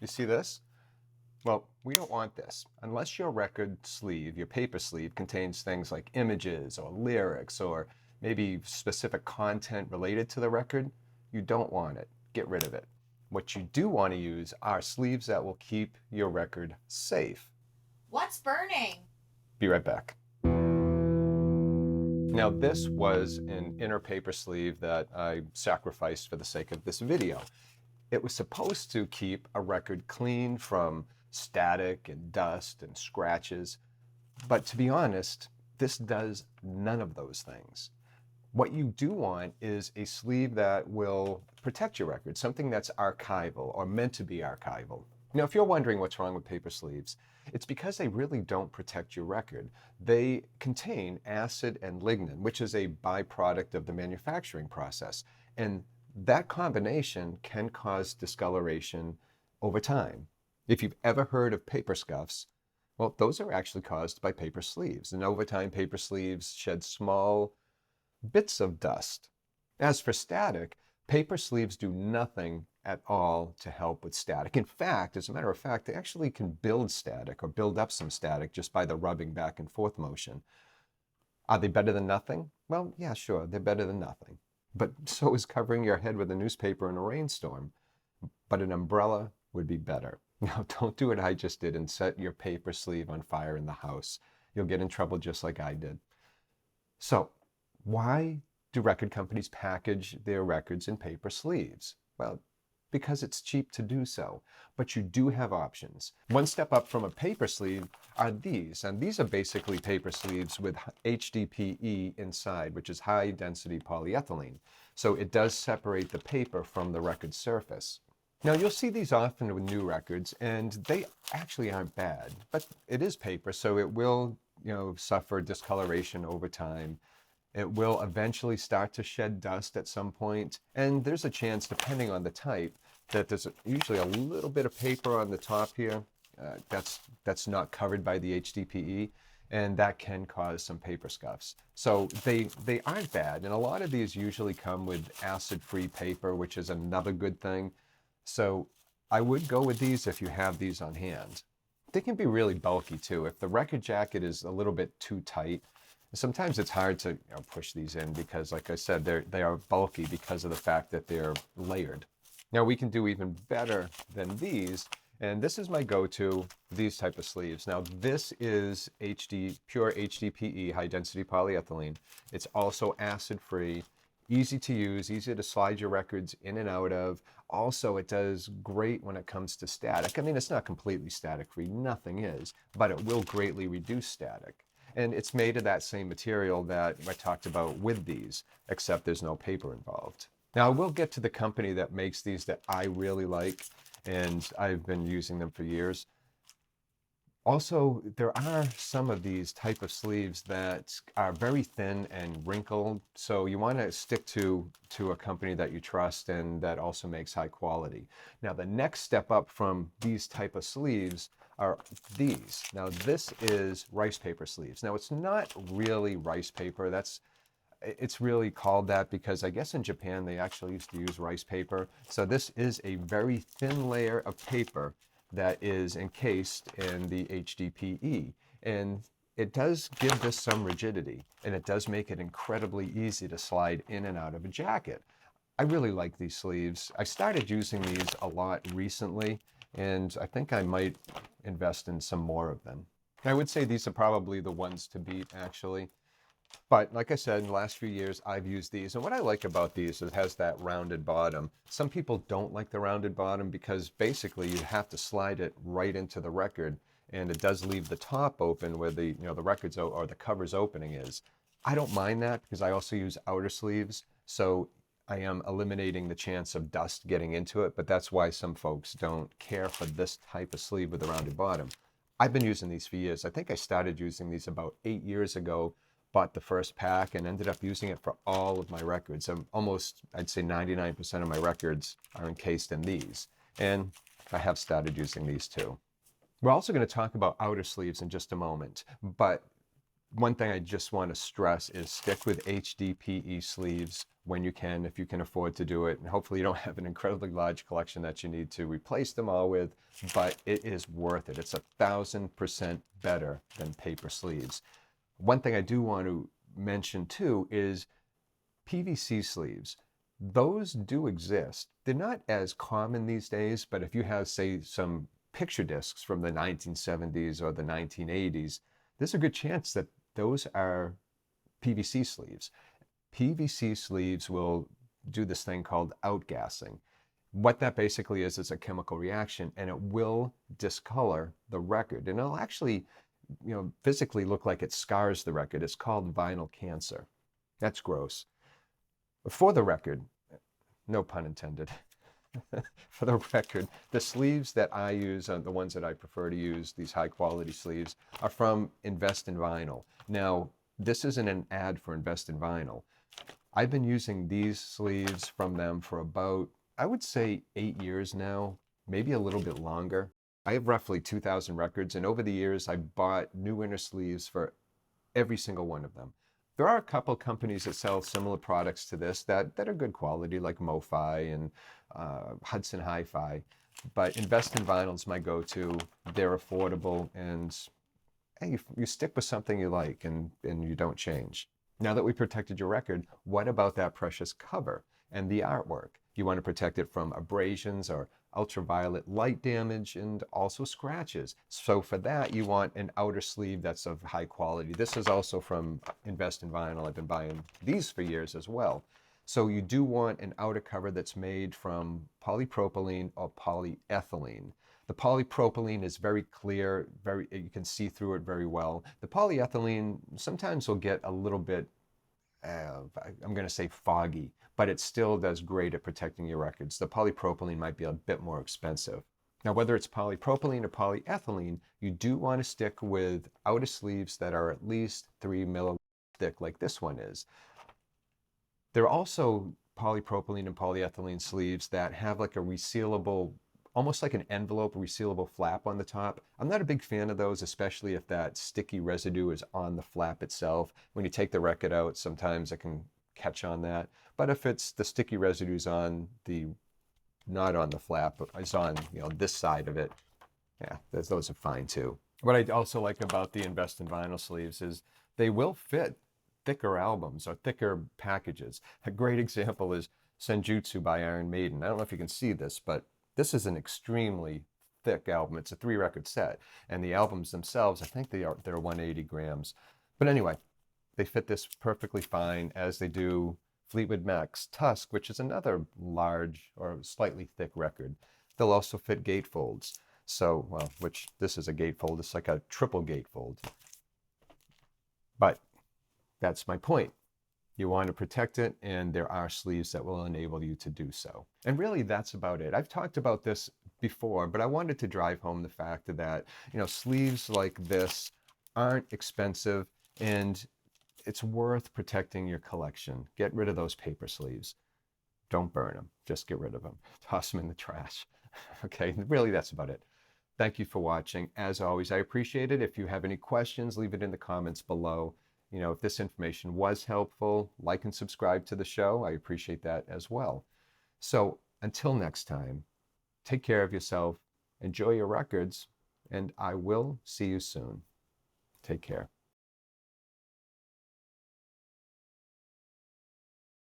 You see this? Well, we don't want this. Unless your record sleeve, your paper sleeve, contains things like images or lyrics or maybe specific content related to the record, you don't want it. Get rid of it. What you do want to use are sleeves that will keep your record safe. What's burning? Be right back. Now, this was an inner paper sleeve that I sacrificed for the sake of this video. It was supposed to keep a record clean from static and dust and scratches, but to be honest, this does none of those things. What you do want is a sleeve that will protect your record, something that's archival or meant to be archival. Now, if you're wondering what's wrong with paper sleeves, it's because they really don't protect your record. They contain acid and lignin, which is a byproduct of the manufacturing process. And that combination can cause discoloration over time. If you've ever heard of paper scuffs, well, those are actually caused by paper sleeves. And over time, paper sleeves shed small bits of dust. As for static, paper sleeves do nothing at all to help with static. In fact, as a matter of fact, they actually can build static or build up some static just by the rubbing back and forth motion. Are they better than nothing? Well, yeah, sure, they're better than nothing. But so is covering your head with a newspaper in a rainstorm. But an umbrella would be better. Now, don't do what I just did and set your paper sleeve on fire in the house. You'll get in trouble just like I did. So, why do record companies package their records in paper sleeves? Well, because it's cheap to do so, but you do have options. One step up from a paper sleeve are these, and these are basically paper sleeves with HDPE inside, which is high density polyethylene. So it does separate the paper from the record surface. Now, you'll see these often with new records, and they actually aren't bad, but it is paper, so it will, suffer discoloration over time. It will eventually start to shed dust at some point, and there's a chance, depending on the type, that there's usually a little bit of paper on the top here that's not covered by the HDPE, and that can cause some paper scuffs. So they aren't bad, and a lot of these usually come with acid-free paper, which is another good thing. So I would go with these if you have these on hand. They can be really bulky too. If the record jacket is a little bit too tight, sometimes it's hard to push these in because, like I said, they are bulky because of the fact that they're layered. Now, we can do even better than these, and this is my go-to, these type of sleeves. Now, this is pure HDPE, high-density polyethylene. It's also acid-free, easy to use, easy to slide your records in and out of. Also, it does great when it comes to static. I mean, it's not completely static-free, nothing is, but it will greatly reduce static. And it's made of that same material that I talked about with these, except there's no paper involved. Now, I will get to the company that makes these that I really like, and I've been using them for years. Also, there are some of these type of sleeves that are very thin and wrinkled, so you want to stick to a company that you trust and that also makes high quality. Now, the next step up from these type of sleeves are these. Now, this is rice paper sleeves. Now, it's not really rice paper. It's really called that because I guess in Japan they actually used to use rice paper. So this is a very thin layer of paper that is encased in the HDPE. And it does give this some rigidity, and it does make it incredibly easy to slide in and out of a jacket. I really like these sleeves. I started using these a lot recently, and I think I might invest in some more of them. I would say these are probably the ones to beat, actually. But like I said, in the last few years, I've used these. And what I like about these is it has that rounded bottom. Some people don't like the rounded bottom because basically you have to slide it right into the record. And it does leave the top open where the record's or the cover's opening is. I don't mind that because I also use outer sleeves. So I am eliminating the chance of dust getting into it. But that's why some folks don't care for this type of sleeve with the rounded bottom. I've been using these for years. I think I started using these about 8 years ago. Bought the first pack and ended up using it for all of my records. I'd say 99% of my records are encased in these. And I have started using these too. We're also going to talk about outer sleeves in just a moment. But One thing I just want to stress is stick with HDPE sleeves when you can, if you can afford to do it. And hopefully you don't have an incredibly large collection that you need to replace them all with, but it is worth it. It's 1,000% better than paper sleeves. One thing I do want to mention too is PVC sleeves. Those do exist. They're not as common these days, but if you have, say, some picture discs from the 1970s or the 1980s, there's a good chance that those are PVC sleeves. PVC sleeves will do this thing called outgassing. What that basically is a chemical reaction, and it will discolor the record. And it'll actually, physically look like it scars the record. It's called vinyl cancer. That's gross. For the record, no pun intended. For the record, the sleeves that I use, the ones that I prefer to use, these high quality sleeves, are from Invest in Vinyl. Now, this isn't an ad for Invest in Vinyl. I've been using these sleeves from them for about, I would say, 8 years now, maybe a little bit longer. I have roughly 2,000 records, and over the years, I bought new inner sleeves for every single one of them. There are a couple companies that sell similar products to this that are good quality, like MoFi and Hudson Hi-Fi. But Invest in Vinyl is my go-to. They're affordable, and hey, you stick with something you like and you don't change. Now that we protected your record, what about that precious cover and the artwork? You want to protect it from abrasions or ultraviolet light damage and also scratches. So for that, you want an outer sleeve that's of high quality. This is also from Invest in Vinyl. I've been buying these for years as well. So you do want an outer cover that's made from polypropylene or polyethylene. The polypropylene is very clear, you can see through it very well. The polyethylene sometimes will get a little bit, I'm going to say foggy, but it still does great at protecting your records. The polypropylene might be a bit more expensive. Now, whether it's polypropylene or polyethylene, you do want to stick with outer sleeves that are at least 3 milliliters thick, like this one is. There are also polypropylene and polyethylene sleeves that have like a resealable, almost like an envelope, resealable flap on the top. I'm not a big fan of those, especially if that sticky residue is on the flap itself. When you take the record out, sometimes it can catch on that. But if it's the sticky residues on the, not on the flap, but it's on, this side of it, yeah, those are fine too. What I also like about the Invest in Vinyl sleeves is they will fit thicker albums or thicker packages. A great example is Senjutsu by Iron Maiden. I don't know if you can see this, but this is an extremely thick album. It's a 3-record set, and the albums themselves, I think they're 180 grams. But anyway, they fit this perfectly fine, as they do Fleetwood Mac's Tusk, which is another large or slightly thick record. They'll also fit gatefolds. So, well, which this is a gatefold. It's like a triple gatefold. But that's my point. You want to protect it, and there are sleeves that will enable you to do so. And really, that's about it. I've talked about this before, but I wanted to drive home the fact that, sleeves like this aren't expensive, and it's worth protecting your collection. Get rid of those paper sleeves. Don't burn them. Just get rid of them. Toss them in the trash. Okay, really, that's about it. Thank you for watching. As always, I appreciate it. If you have any questions, leave it in the comments below. If this information was helpful, like and subscribe to the show. I appreciate that as well. So until next time, take care of yourself, enjoy your records, and I will see you soon. Take care.